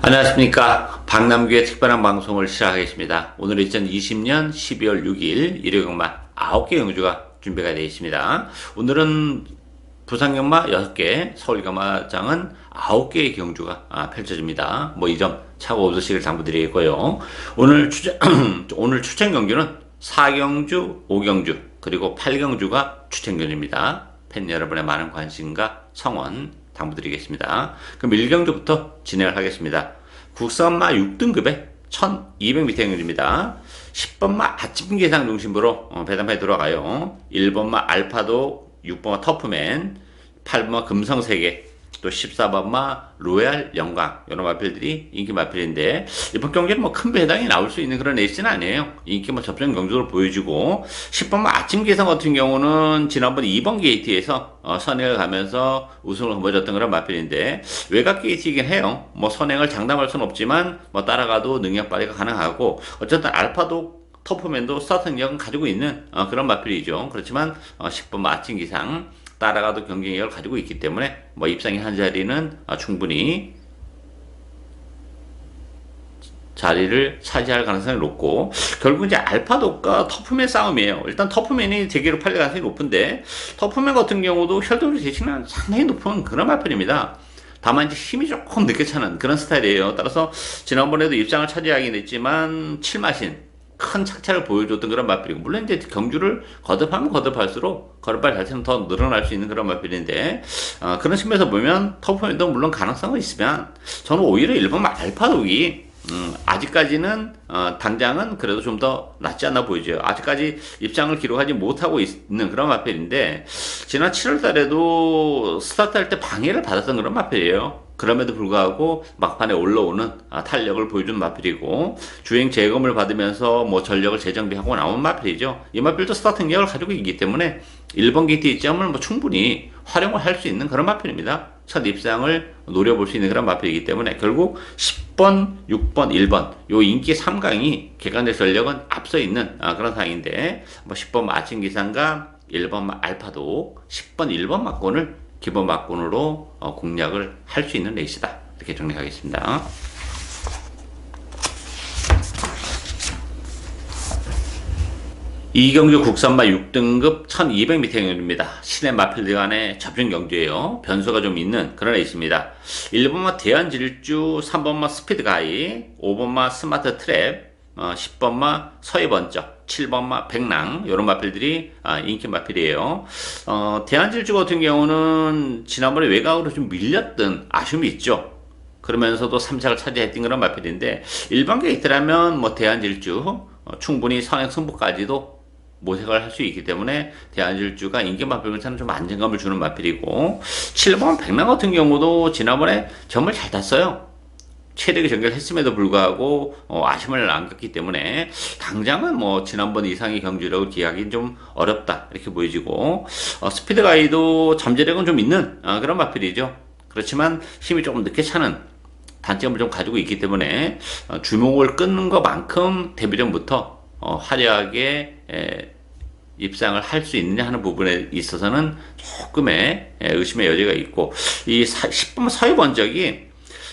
안녕하십니까. 박남규의 특별한 방송을 시작하겠습니다. 오늘 2020년 12월 6일 일요일경마 9개 경주가 준비가 되어 있습니다. 오늘은 부산경마 6개, 서울경마장은 9개의 경주가 펼쳐집니다. 이 점 차고 없으시길 당부드리겠고요. 오늘 추천 경주는 4경주, 5경주, 그리고 8경주가 추천 경주입니다. 팬 여러분의 많은 관심과 성원 당부드리겠습니다. 그럼 1경주부터 진행을 하겠습니다. 국산마 6등급에 1200m 경주입니다. 10번마 아침 계상 중심으로 배당판에 들어가요. 1번마 알파도, 6번마 터프맨, 8번마 금성세계, 또 14번마 로얄 영광, 이런 마필들이 인기 마필인데, 이번 경기는 큰 배당이 나올 수 있는 그런 레이스는 아니에요. 인기 접전 경주를 보여주고, 10번마 아침 계상 같은 경우는 지난번 2번 게이트에서 선행을 가면서 우승을 거머쥐었던 그런 마필인데, 외곽 게이트이긴 해요. 선행을 장담할 수는 없지만 따라가도 능력 발휘가 가능하고, 어쨌든 알파도 터프맨도 스타트 능력은 가지고 있는 그런 마필이죠. 그렇지만 10번 아침 기상 따라가도 경쟁력을 가지고 있기 때문에 입상의 한 자리는 충분히 자리를 차지할 가능성이 높고, 결국 이제 알파도과 터프맨 싸움이에요. 일단 터프맨이 대기로 팔릴 가능성이 높은데, 터프맨 같은 경우도 혈도를 대신한 상당히 높은 그런 마필입니다. 다만 이제 힘이 조금 늦게 차는 그런 스타일이에요. 따라서 지난번에도 입상을 차지하긴 했지만 7마신 큰 착차를 보여줬던 그런 마필이고, 물론 이제 경주를 거듭하면 거듭할수록 걸음발 자체는 더 늘어날 수 있는 그런 마필인데, 그런 측면에서 보면 터프맨도 물론 가능성은 있으면 저는 오히려 1번 알파독이 아직까지는 당장은 그래도 좀 더 낫지 않나 보이죠. 아직까지 입장을 기록하지 못하고 있는 그런 마필인데, 지난 7월 달에도 스타트할 때 방해를 받았던 그런 마필이에요. 그럼에도 불구하고 막판에 올라오는 탄력을 보여준 마필이고, 주행 재검을 받으면서 전력을 재정비하고 나온 마필이죠. 이 마필도 스타트 능력을 가지고 있기 때문에 1번 게이트 입장을 충분히 활용을 할 수 있는 그런 마필입니다. 첫 입상을 노려볼 수 있는 그런 마필이기 때문에 결국 10번, 6번, 1번 요 인기 3강이 객관적 전력은 앞서 있는 그런 상황인데, 10번 아침 기상과 1번 알파도, 10번, 1번 막권을 기본 막권으로 공략을 할 수 있는 레이스다, 이렇게 정리하겠습니다. 이경주 국산마 6등급 1200m 경주입니다. 시내 마필들 간의 접전 경주예요. 변수가 좀 있는 그런 레이스입니다. 1번마 대한질주, 3번마 스피드가이, 5번마 스마트 트랩, 10번마 서해번쩍, 7번마 백랑, 이런 마필들이 인기 마필이에요. 대한질주 같은 경우는 지난번에 외곽으로 좀 밀렸던 아쉬움이 있죠. 그러면서도 3착을 차지했던 그런 마필인데, 일반 게이트라면 대한질주 충분히 선행 승부까지도 모색을 할 수 있기 때문에 대한질주가 인기 마필에서는 좀 안정감을 주는 마필이고, 7번 백랑 같은 경우도 지난번에 정말 잘 탔어요. 체력이 전결했음에도 불구하고 아쉬움을 안겼기 때문에 당장은 지난번 이상의 경주력을 기하기는 좀 어렵다, 이렇게 보여지고, 스피드가이도 잠재력은 좀 있는 그런 마필이죠. 그렇지만 힘이 조금 늦게 차는 단점을 좀 가지고 있기 때문에 주목을 끊는 것만큼 데뷔 전부터 화려하게 입상을 할 수 있느냐 하는 부분에 있어서는 조금의 의심의 여지가 있고, 이 10번 서해번쩍이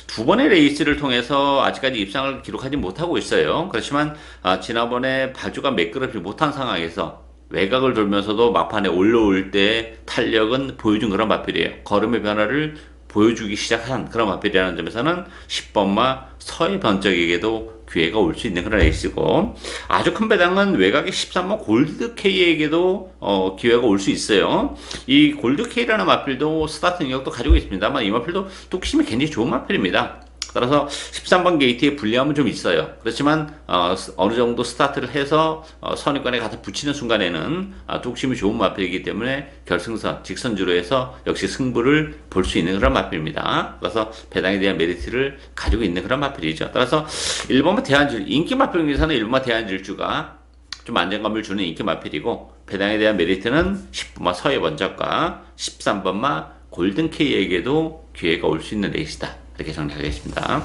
두 번의 레이스를 통해서 아직까지 입상을 기록하지 못하고 있어요. 그렇지만 지난번에 발주가 매끄럽지 못한 상황에서 외곽을 돌면서도 막판에 올라올 때 탄력은 보여준 그런 마필이에요. 걸음의 변화를 보여주기 시작한 그런 마필이라는 점에서는 10번마 서해번쩍에게도 기회가 올 수 있는 그런 레이스고, 아주 큰 배당은 외곽의 13번 골드K에게도 기회가 올 수 있어요. 이 골드K라는 마필도 스타트 능력도 가지고 있습니다만, 이 마필도 뚝심이 굉장히 좋은 마필입니다. 따라서 13번 게이트에 불리함은 좀 있어요. 그렇지만 어느 정도 스타트를 해서 선입관에 가서 붙이는 순간에는 뚝심이 좋은 마필이기 때문에 결승선 직선주로 해서 역시 승부를 볼 수 있는 그런 마필입니다. 그래서 배당에 대한 메리트를 가지고 있는 그런 마필이죠. 따라서 1번마 대한질주, 인기 마필 중에서는 1번마 대한질주가 좀 안정감을 주는 인기 마필이고, 배당에 대한 메리트는 10번마 서해번쩍과 13번마 골든K에게도 기회가 올 수 있는 레이스다, 이렇게 정리하겠습니다.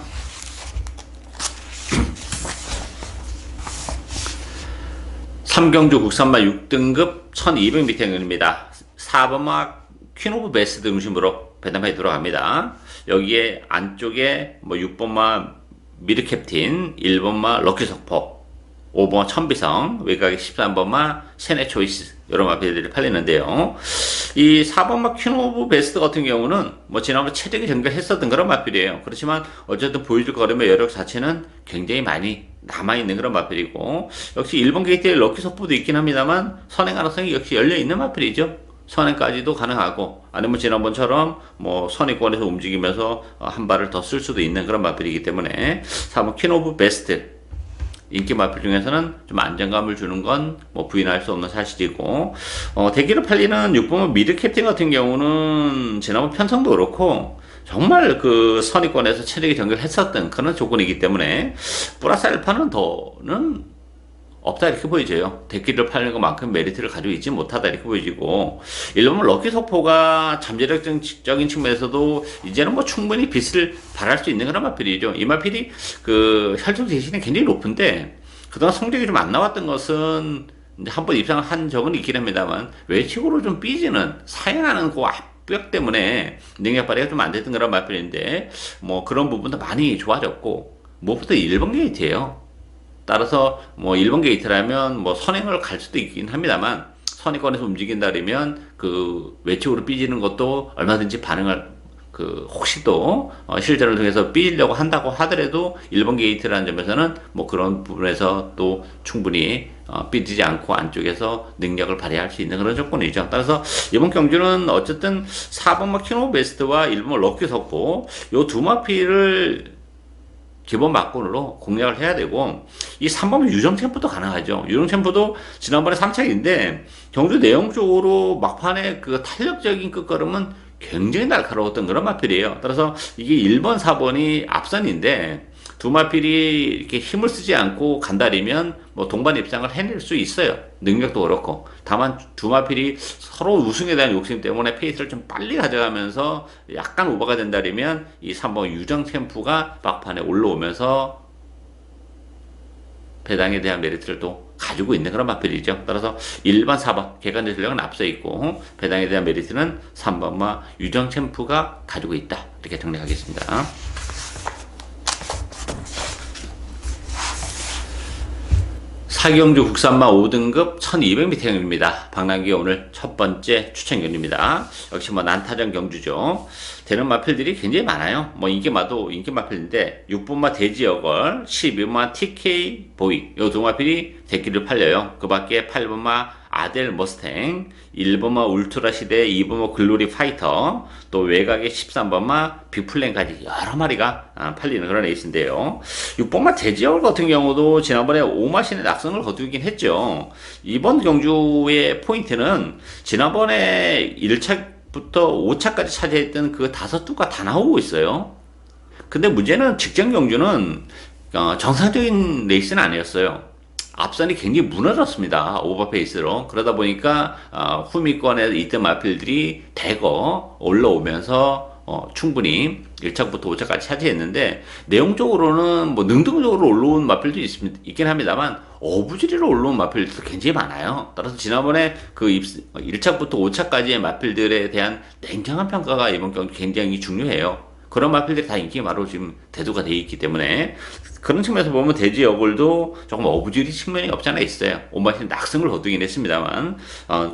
3경주 국산마 6등급 1200m 경주입니다. 4번마 퀸 오브 베스트 중심으로 배당판에 들어갑니다. 여기에 안쪽에 뭐 6번마 미르캡틴, 1번마 럭키석포, 5번 천비성, 외곽에 13번마 세네 초이스, 이런 마필들이 팔리는데요. 이 4번마 퀸 오브 베스트 같은 경우는 뭐 지난번에 체력이 전개했었던 그런 마필이에요. 그렇지만 어쨌든 보여줄 거름의 여력 자체는 굉장히 많이 남아있는 그런 마필이고, 역시 1번 게이트에 럭키 속보도 있긴 합니다만 선행 가능성이 역시 열려있는 마필이죠. 선행까지도 가능하고, 아니면 지난번처럼 뭐 선행권에서 움직이면서 한 발을 더 쓸 수도 있는 그런 마필이기 때문에 4번 퀸 오브 베스트, 인기 마필 중에서는 좀 안정감을 주는 건 뭐 부인할 수 없는 사실이고, 대기로 팔리는 6번 미드 캡틴 같은 경우는 지난번 편성도 그렇고 정말 그 선의권에서 체력이 연결했었던 그런 조건이기 때문에 플러스 알파는 더는 없다 이렇게 보이죠. 데끼를 팔는 것만큼 메리트를 가지고 있지 못하다 이렇게 보이지고, 일본은 럭키 소포가 잠재력적인 측면에서도 이제는 뭐 충분히 빛을 발할 수 있는 그런 마필이죠. 이 마필이 그 혈중 대신에 굉장히 높은데 그동안 성적이 좀 안 나왔던 것은 한번 입상을 한 적은 있긴 합니다만 외측으로 좀 삐지는 사양하는 그 압력 때문에 능력 발휘가 좀 안 됐던 그런 마필인데, 뭐 그런 부분도 많이 좋아졌고 무엇보다 1번 게이트예요. 따라서 뭐 1번 게이트라면 뭐 선행을 갈 수도 있긴 합니다만 선행권에서 움직인다 그러면 그 외측으로 삐지는 것도 얼마든지 반응을 그 혹시 또 실전을 통해서 삐지려고 한다고 하더라도 1번 게이트라는 점에서는 뭐 그런 부분에서 또 충분히 삐지지 않고 안쪽에서 능력을 발휘할 수 있는 그런 조건이죠. 따라서 이번 경주는 어쨌든 4번 마키노 베스트와 1번 럭키 석고 요 두 마피를 기본 막군으로 공략을 해야 되고, 이 3번 유정 챔프도 가능하죠. 유정 챔프도 지난번에 3착인데 경주 내용적으로 막판에 그 탄력적인 끝걸음은 굉장히 날카로웠던 그런 마필이에요. 따라서 이게 1번, 4번이 앞선인데 두 마필이 이렇게 힘을 쓰지 않고 간다리면 뭐 동반 입상을 해낼 수 있어요. 능력도 그렇고. 다만 두 마필이 서로 우승에 대한 욕심 때문에 페이스를 좀 빨리 가져가면서 약간 오버가 된다면 이 3번 유정 챔프가 막판에 올라오면서 배당에 대한 메리트를 또 가지고 있는 그런 마필이죠. 따라서 1번, 4번 객관적 전력은 앞서 있고 배당에 대한 메리트는 3번마 유정 챔프가 가지고 있다. 이렇게 정리하겠습니다. 사경주 국산마 5등급 1200m입니다. 박남기 오늘 첫 번째 추천견입니다. 역시 뭐 난타전 경주죠. 되는 마필들이 굉장히 많아요. 뭐 인기마도 인기 마필인데 6번마 대지역을, 12번마 TK 보이 요 두 마필이 대기를 팔려요. 그 밖에 8번마 아델 머스탱, 1번마 울트라 시대, 2번마 글로리 파이터, 또 외곽에 13번마 빅플랜까지 여러 마리가 팔리는 그런 레이스인데요. 6번마 대지역 같은 경우도 지난번에 5마신의 낙선을 거두긴 했죠. 이번 경주의 포인트는 지난번에 1차부터 5차까지 차지했던 그 5두가 다 나오고 있어요. 근데 문제는 직전 경주는 정상적인 레이스는 아니었어요. 앞선이 굉장히 무너졌습니다. 오버페이스로. 그러다 보니까 후미권에 있던 마필들이 대거 올라오면서 충분히 1차부터 5차까지 차지했는데, 내용적으로는 뭐 능동적으로 올라온 마필도 있긴 합니다만 어부지리로 올라온 마필들도 굉장히 많아요. 따라서 지난번에 그 1차부터 5차까지의 마필들에 대한 냉정한 평가가 이번 경기 굉장히 중요해요. 그런 마필들이 다 인기 바로 지금 대두가 돼 있기 때문에 그런 측면에서 보면 대지 여골도 조금 어부지리 측면이 없지 않아 있어요. 온마신 낙승을 거두긴 했습니다만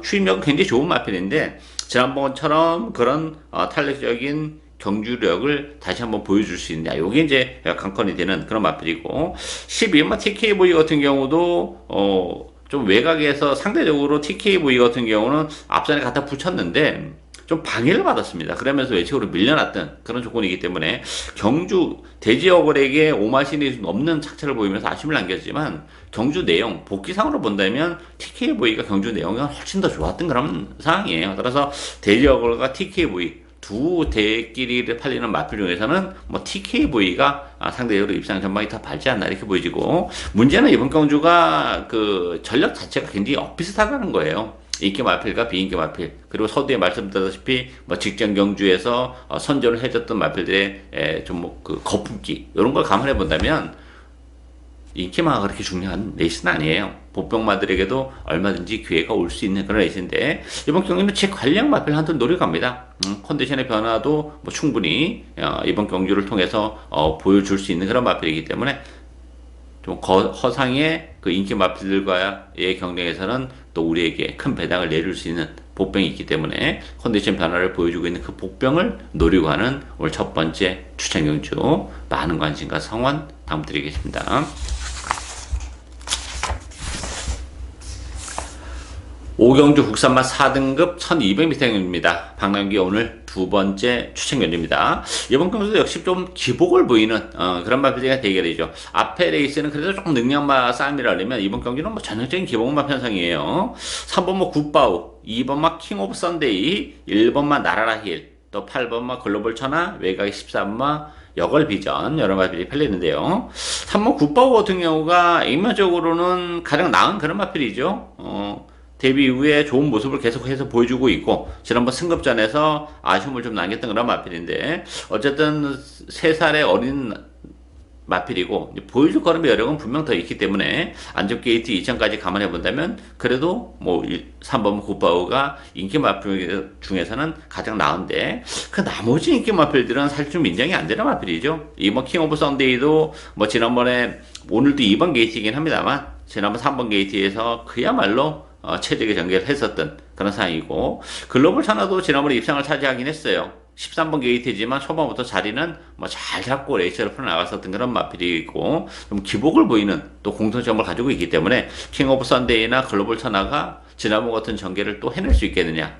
추임력은 굉장히 좋은 마필인데 지난번처럼 그런 탄력적인 경주력을 다시 한번 보여줄 수 있냐, 요게 이제 관건이 되는 그런 마필이고, 12마 TK보이 같은 경우도 좀 외곽에서 상대적으로 TK보이 같은 경우는 앞선에 갖다 붙였는데 좀 방해를 받았습니다. 그러면서 외측으로 밀려났던 그런 조건이기 때문에 경주 대지어글에게 오마신이 넘는 착체를 보이면서 아쉬움을 남겼지만 경주 내용, 복귀상으로 본다면 TK보이가 경주 내용이 훨씬 더 좋았던 그런 상황이에요. 따라서 대지어글과 TK보이 두 대끼리를 팔리는 마필 중에서는 뭐 TK보이가 상대적으로 입상 전망이 더 밝지 않나 이렇게 보여지고, 문제는 이번 경주가 그 전력 자체가 굉장히 엇비슷하다는 거예요. 인기 마필과 비인기 마필, 그리고 서두에 말씀드렸다시피 뭐 직전 경주에서 선전을 해줬던 마필들의 좀 그 거품기 이런 걸 감안해 본다면 인기마가 그렇게 중요한 레이스는 아니에요. 보병마들에게도 얼마든지 기회가 올 수 있는 그런 레이스인데 이번 경기는 제 관련 마필 한두 노려갑니다. 컨디션의 변화도 뭐 충분히 이번 경주를 통해서 보여줄 수 있는 그런 마필이기 때문에 좀 허상의 그 인기 마필들과의 경쟁에서는 또 우리에게 큰 배당을 내줄 수 있는 복병이 있기 때문에 컨디션 변화를 보여주고 있는 그 복병을 노리고 하는 오늘 첫 번째 추천 경주 많은 관심과 성원 당부드리겠습니다. 5경주 국산마 4등급 1200m입니다. 박남기 오늘 두 번째 추천 경주입니다. 이번 경주도 역시 좀 기복을 보이는 그런 마필들과 대결이죠. 앞에 레이스는 그래도 조금 능력마 싸움이라면 이번 경기는 뭐 전형적인 기복마 편성이에요. 3번마 굿바우, 2번마 킹 오브 선데이, 1번마 나라라 힐, 또 8번마 글로벌 천하, 외곽의 13마 여걸 비전 여러 마필이 팔리는데요. 3번 굿바우 같은 경우가 인면적으로는 가장 나은 그런 마필이죠. 데뷔 이후에 좋은 모습을 계속해서 보여주고 있고 지난번 승급전에서 아쉬움을 좀 남겼던 그런 마필인데 어쨌든 3살의 어린 마필이고 보여줄 거름의 여력은 분명 더 있기 때문에 안전 게이트 2000까지 감안해 본다면 그래도 뭐 3번 굿바우가 인기 마필 중에서는 가장 나은데 그 나머지 인기 마필들은 사실 좀 인정이 안 되는 마필이죠. 이번 킹 오브 썬데이도 뭐 지난번에 오늘도 2번 게이트이긴 합니다만 지난번 3번 게이트에서 그야말로 최적의 전개를 했었던 그런 상황이고 글로벌 산화도 지난번에 입상을 차지하긴 했어요. 13번 게이트지만 초반부터 자리는 뭐 잘 잡고 레이스를 풀어나갔었던 그런 마필이고 좀 기복을 보이는 또 공통점을 가지고 있기 때문에 킹 오브 선데이나 글로벌 산화가 지난번 같은 전개를 또 해낼 수 있겠느냐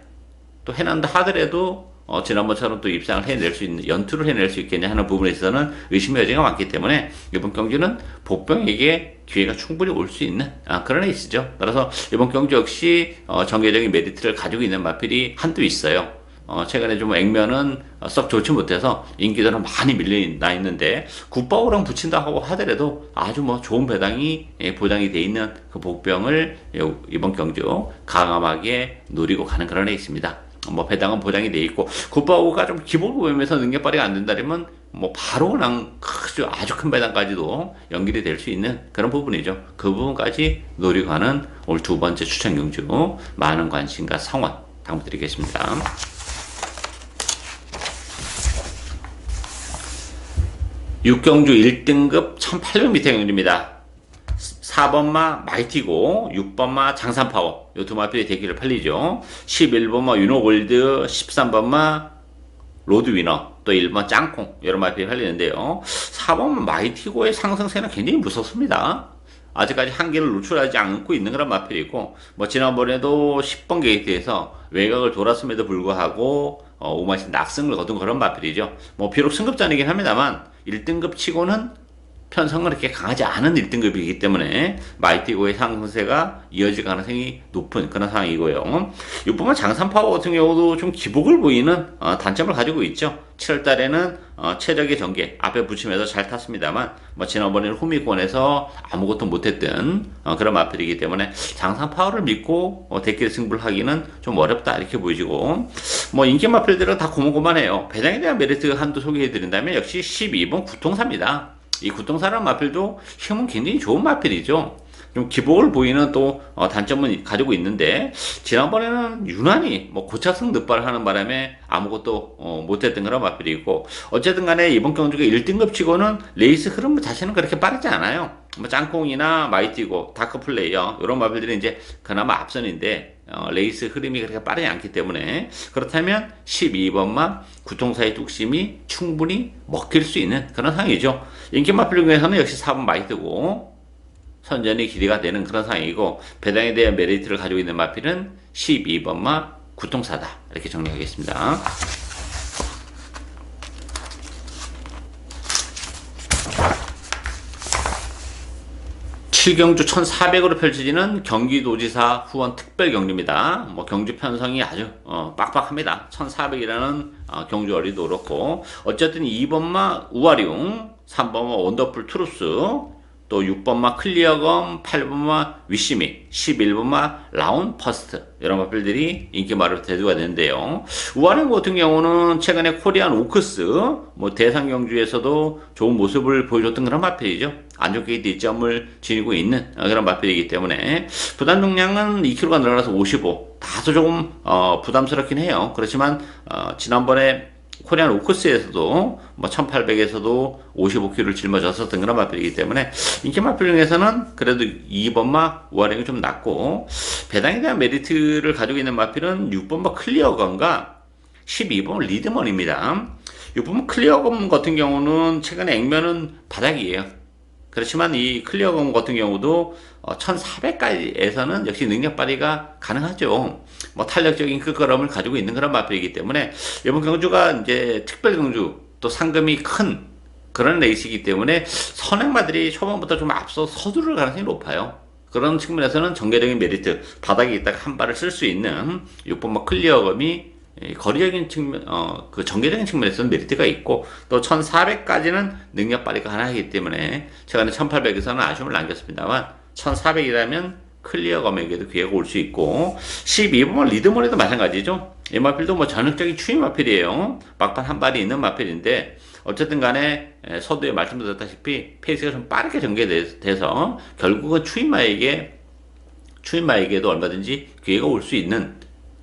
또 해낸다 하더라도 지난번처럼 또 입상을 해낼 수 있는 연투를 해낼 수 있겠냐 하는 부분에 있어서는 의심의 여지가 많기 때문에 이번 경기는 복병에게 기회가 충분히 올 수 있는 그런 레이스죠. 따라서 이번 경기 역시 전개적인 메리트를 가지고 있는 마필이 한두 있어요. 최근에 좀 액면은 썩 좋지 못해서 인기도는 많이 밀려나 있는데 굿바우랑 붙인다 하고 하더라도 아주 뭐 좋은 배당이 보장이 돼 있는 그 복병을 이번 경주 강함하게 노리고 가는 그런 레이스입니다. 뭐 배당은 보장이 돼 있고 굿바우가 좀 기본 보험에서 능력 발휘가 안 된다면 뭐 바로 그냥 아주 큰 배당까지도 연결이 될 수 있는 그런 부분이죠. 그 부분까지 노리고 가는 오늘 두 번째 추천 경주 많은 관심과 성원 당부드리겠습니다. 6경주 1등급 1800m 경주입니다. 4번마 마이티고 6번마 장산파워 이 두 마필의 대기를 팔리죠. 11번마 유노골드 13번마 로드위너 또 1번 짱콩 여러 마필이 팔리는데요. 4번마 마이티고의 상승세는 굉장히 무섭습니다. 아직까지 한계를 노출하지 않고 있는 그런 마필이고 뭐 지난번에도 10번 게이트에서 외곽을 돌았음에도 불구하고 5마신 낙승을 거둔 그런 마필이죠. 뭐 비록 승급전이긴 합니다만 1등급 치고는 편성은 그렇게 강하지 않은 1등급이기 때문에 마이티고의 상승세가 이어질 가능성이 높은 그런 상황이고요. 이뿐만 장산파워 같은 경우도 좀 기복을 보이는 단점을 가지고 있죠. 7월 달에는 최적의 전개 앞에 붙이면서 잘 탔습니다만 뭐 지난번에는 후미권에서 아무것도 못했던 그런 마필이기 때문에 장산파워를 믿고 대길 승부를 하기는 좀 어렵다 이렇게 보이지고 뭐 인기 마필들은 다 고만고만해요. 배당에 대한 메리트 한두 소개해드린다면 역시 12번 구통사입니다. 이 구통사라는 마필도 힘은 굉장히 좋은 마필이죠. 좀 기복을 보이는 또 단점은 가지고 있는데 지난번에는 유난히 뭐 고착성 늑발을 하는 바람에 아무것도 못했던 그런 마필이고 어쨌든 간에 이번 경주가 1등급 치고는 레이스 흐름 자체는 그렇게 빠르지 않아요. 뭐 짱콩이나 마이티고 다크플레이어 이런 마필들이 이제 그나마 앞선인데 레이스 흐름이 그렇게 빠르지 않기 때문에 그렇다면 12번만 구통사의 뚝심이 충분히 먹힐 수 있는 그런 상황이죠. 인기 마필 중에서는 역시 4번 마이트고 선전이 기대가 되는 그런 상황이고 배당에 대한 메리트를 가지고 있는 마필은 12번마 구통사다 이렇게 정리하겠습니다. 경주 1400으로 펼쳐지는 경기도지사 후원 특별경주입니다. 뭐 경주 편성이 아주 빡빡합니다. 1400이라는 경주 어리도 그렇고 어쨌든 2번마 우아리움, 3번마 원더풀 트루스, 또 6번마 클리어검, 8번마 위시미, 11번마 라운 퍼스트 이런 마필들이 인기마로 대두가 되는데요. 우아랭 같은 경우는 최근에 코리안 오크스 뭐 대상 경주에서도 좋은 모습을 보여줬던 그런 마필이죠. 안 좋게 뒷점을 지니고 있는 그런 마필이기 때문에 부담 중량은 2kg가 늘어나서 55. 다소 조금 부담스럽긴 해요. 그렇지만 지난번에 코리안 오크스에서도 뭐 1800에서도 55kg를 짊어졌었던 그런 마필이기 때문에 인기 마필 중에서는 그래도 2번마 우아랭이 좀 낮고, 배당에 대한 메리트를 가지고 있는 마필은 6번마 클리어건과 12번 리드먼입니다. 6번 클리어건 같은 경우는 최근에 액면은 바닥이에요. 그렇지만 이 클리어건 같은 경우도 1400까지에서는 역시 능력 발휘가 가능하죠. 뭐 탄력적인 끌거럼을 가지고 있는 그런 마필이기 때문에 이번 경주가 이제 특별 경주 또 상금이 큰 그런 레이스이기 때문에 선행마들이 초반부터 좀 앞서 서두를 가능성이 높아요. 그런 측면에서는 전개적인 메리트, 바닥에 있다가 한 발을 쓸 수 있는 6번마 클리어검이 거리적인 측면, 그 전개적인 측면에서는 메리트가 있고, 또 1400까지는 능력 발휘가 가능하기 때문에 최근에 1800에서는 아쉬움을 남겼습니다만 1400이라면 클리어 검에게도 기회가 올 수 있고, 12번 리드몬에도 마찬가지죠. 이 마필도 뭐 전형적인 추임 마필이에요. 막판 한 발이 있는 마필인데 어쨌든 간에 서두에 말씀드렸다시피 페이스가 좀 빠르게 전개돼서 결국은 추임마에게도 얼마든지 기회가 올 수 있는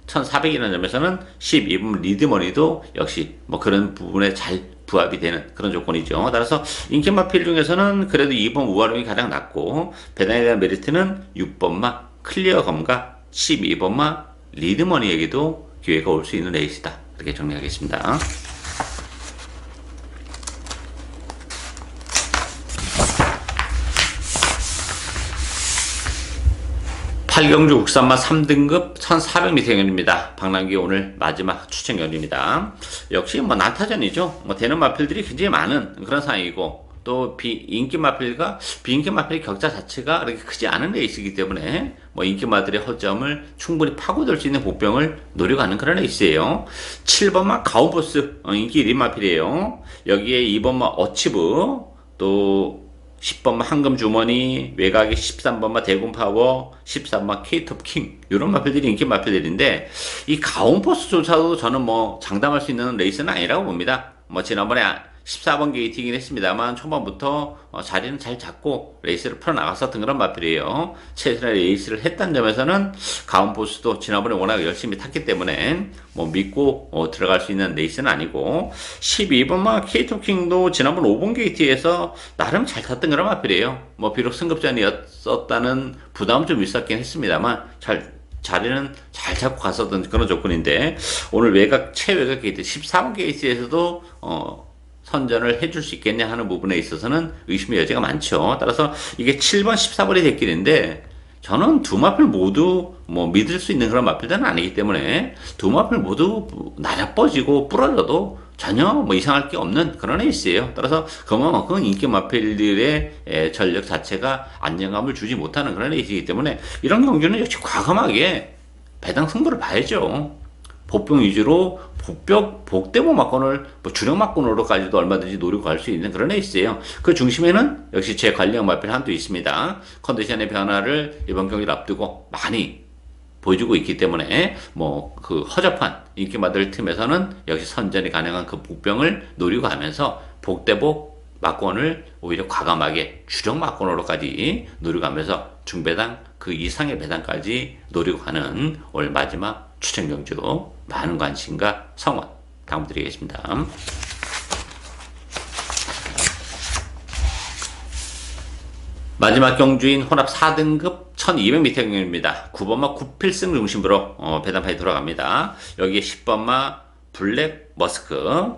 1400이라는 점에서는 12번 리드머니도 역시 뭐 그런 부분에 잘 부합이 되는 그런 조건이죠. 따라서 인기 마필 중에서는 그래도 2번 우아룡이 가장 낮고, 배당에 대한 메리트는 6번마 클리어검과 12번마 리드머니에게도 기회가 올 수 있는 레이스다. 이렇게 정리하겠습니다. 팔경주 국산마 3등급 1400m 경연입니다. 박남기 오늘 마지막 추천 경연입니다. 역시 뭐 난타전이죠. 뭐 되는 마필들이 굉장히 많은 그런 상황이고, 또 인기 마필과 비인기 마필의 격차 자체가 그렇게 크지 않은 레이스이기 때문에 뭐 인기마들의 허점을 충분히 파고들 수 있는 복병을 노려가는 그런 레이스예요. 7번마 가오보스 인기 1위 마필이에요. 여기에 2번마 어치브, 또 10번마 황금주머니, 외곽에 13번마 대군파워, 13번마 케이톱킹, 이런 마필들이 인기 마필들인데, 이 가온포스조차도 저는 뭐 장담할 수 있는 레이스는 아니라고 봅니다. 뭐 지난번에 14번 게이트이긴 했습니다만 초반부터 자리는 잘 잡고 레이스를 풀어나갔었던 그런 마필이에요. 최선의 레이스를 했다는 점에서는 가온포스도 지난번에 워낙 열심히 탔기 때문에 뭐 믿고 들어갈 수 있는 레이스는 아니고, 12번마 케이토킹도 지난번 5번 게이트에서 나름 잘 탔던 그런 마필이에요. 뭐 비록 승급전이었었다는 부담은 좀 있었긴 했습니다만 자리는 잘 잡고 갔었던 그런 조건인데, 오늘 최외곽 게이트 14번 게이트에서도 선전을 해줄 수 있겠냐 하는 부분에 있어서는 의심의 여지가 많죠. 따라서 이게 7번, 14번이 될 길인데, 저는 두 마필 모두 뭐 믿을 수 있는 그런 마필들은 아니기 때문에 두 마필 모두 나자빠지고 부러져도 전혀 뭐 이상할 게 없는 그런 레이스예요. 따라서 그만큼 인기 마필들의 전력 자체가 안정감을 주지 못하는 그런 레이스이기 때문에 이런 경주는 역시 과감하게 배당 승부를 봐야죠. 복병 위주로 복대모 막건을 뭐 주력 막건으로까지도 얼마든지 노리고 갈 수 있는 그런 레이스예요. 그 중심에는 역시 제 관리형 마필 한도 있습니다. 컨디션의 변화를 이번 경기를 앞두고 많이 보여주고 있기 때문에 뭐 그 허접한 인기마들 틈에서는 역시 선전이 가능한 그 복병을 노리고 가면서 복대복 막건을 오히려 과감하게 주력 막건으로까지 노리고 가면서 중배당 그 이상의 배당까지 노리고 가는 올 마지막 추천 경주 많은 관심과 성원 당부드리겠습니다. 마지막 경주인 혼합 4등급 1200m 경주입니다. 9번마 9필승 중심으로 배당판이 돌아갑니다. 여기에 10번마 블랙 머스크,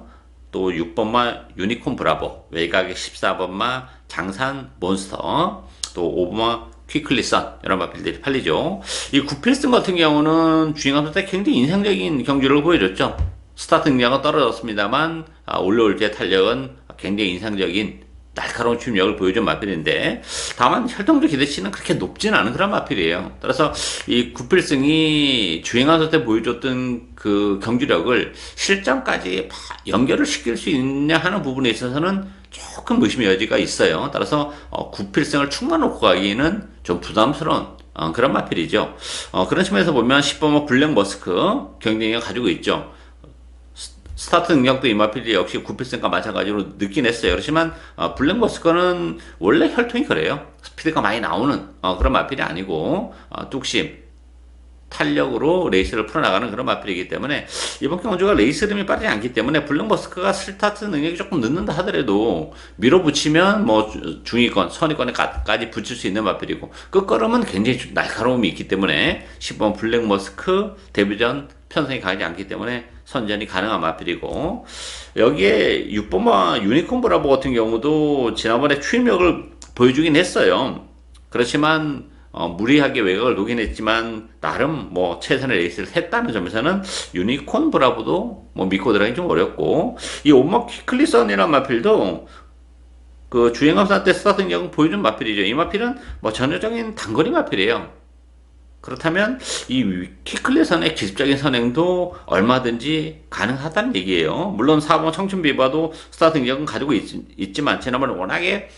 또 6번마 유니콘 브라보, 외곽에 14번마 장산 몬스터, 또 5번마 퀴클리선, 이런 마필들이 팔리죠. 이 9필승 같은 경우는 주행하면서 굉장히 인상적인 경주를 보여줬죠. 스타트 능력은 떨어졌습니다만 올라올 때 탄력은 굉장히 인상적인 날카로운 추임력을 보여준 마필인데, 다만 혈통적 기대치는 그렇게 높지는 않은 그런 마필이에요. 따라서 이 구필승이 주행하실 때 보여줬던 그 경주력을 실전까지 연결을 시킬 수 있냐 하는 부분에 있어서는 조금 의심의 여지가 있어요. 따라서 구필승을 축만 놓고 가기에는 좀 부담스러운 그런 마필이죠. 그런 측면에서 보면 10번 블랙 머스크 경쟁력을 가지고 있죠. 스타트 능력도 이마필이 역시 9필승과 마찬가지로 늦긴 했어요. 그렇지만 블랙 머스커는 원래 혈통이 그래요. 스피드가 많이 나오는 그런 마필이 아니고 뚝심 탄력으로 레이스를 풀어나가는 그런 마필이기 때문에 이번 경주가 레이스 흐름이 빠르지 않기 때문에 블랙 머스크가 스타트 능력이 조금 늦는다 하더라도 밀어붙이면 뭐 중위권, 선위권에까지 붙일 수 있는 마필이고 끝걸음은 굉장히 날카로움이 있기 때문에 10번 블랙 머스크 데뷔전 편성이 강하지 않기 때문에 선전이 가능한 마필이고 여기에 6번마 유니콘 브라보 같은 경우도 지난번에 추임력을 보여주긴 했어요. 그렇지만 무리하게 외곽을 놓긴 했지만 나름 뭐 최선의 레이스를 했다는 점에서는 유니콘 브라보도 뭐 믿고 들어가기 좀 어렵고 이 온마 퀴클리선이라는 마필도 그 주행감사 때 스타트 능력은 보여준 마필이죠. 이 마필은 뭐 전형적인 단거리 마필이에요. 그렇다면 이 키클레선의 기습적인 선행도 얼마든지 가능하다는 얘기예요. 물론 4번 청춘비바도 스타트 능력은 가지고 있지만 지난번에 워낙에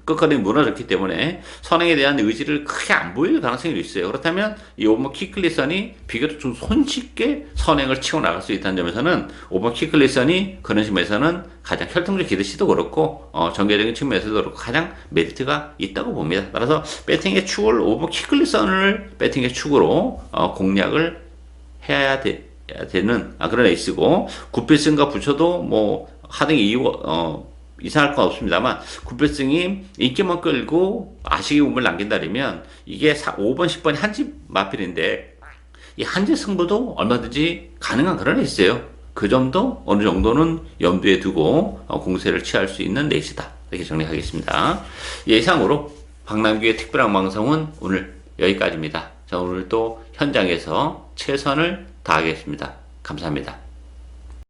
끝까지 무너졌기 때문에 선행에 대한 의지를 크게 안 보일 가능성이 있어요. 그렇다면 이 5번 키클리선이 비교적 좀 손쉽게 선행을 치고 나갈 수 있다는 점에서는 5번 키클리선이 그런 측면에서는 가장 혈통적 기대치도 그렇고 전개적인 측면에서도 그렇고 가장 메리트가 있다고 봅니다. 따라서 배팅의 축을 5번 키클리선을 배팅의 축으로 공략을 해야 되는 그런 에이스고 9필승과 붙여도 뭐 하등이 이상할 건 없습니다만 9필승이 인기만 끌고 아쉬운 운을 남긴다면 이게 5번 10번이 한집 마필인데 이 한집 승부도 얼마든지 가능한 그런 에이스예요. 그 점도 어느 정도는 염두에 두고 공세를 취할 수 있는 레이스다 이렇게 정리하겠습니다. 이상으로 박남규의 특별한 방송은 오늘 여기까지입니다. 자, 오늘 또 현장에서 최선을 다하겠습니다. 감사합니다.